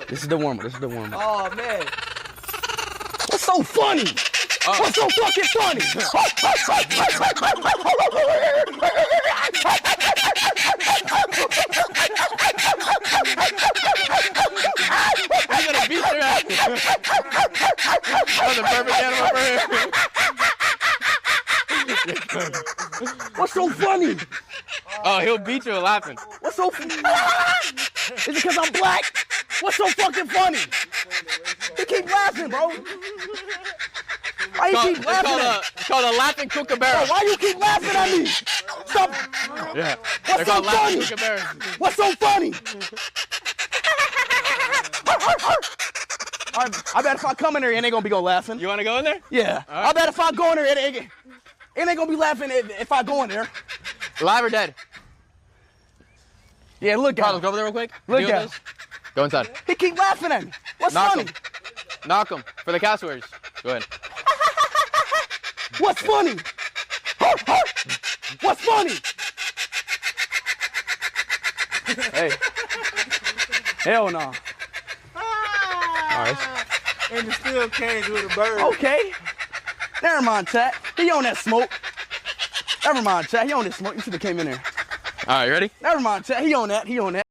This is the warm-up. This is the warm-up. Oh, man. What's so funny? What's so fucking funny? I'm gonna beat your ass. That's a perfect animal for him. What's so funny? Oh, he'll beat you laughing. What's so funny? Is it because I'm black? What's so fucking funny? He keep laughing, bro. Why you keep laughing at me? It's called a laughing kookaburra. Bro, why you keep laughing at me? Stop. Yeah. What's They're so called laughing funny? kookaburras. What's so funny? I bet if I come in there, it ain't gonna be laughing. You want to go in there? Yeah. right. I bet if I go in there, it ain't gonna be laughing if I go in there. Alive or dead? Yeah, look at Carlos, him. go over there real quick. Look Deal at with this. Go inside. He keep laughing at me. What's Knock funny? him. Knock him for the cassowaries. Go ahead. What's funny? What's funny? Hey. Hell no. All right. In the steel cage with a bird. Okay. Never mind, chat. He on that smoke. Never mind, chat. He on that smoke. You should have came in there. All right, you ready? Never mind, chat. He on that. He on that.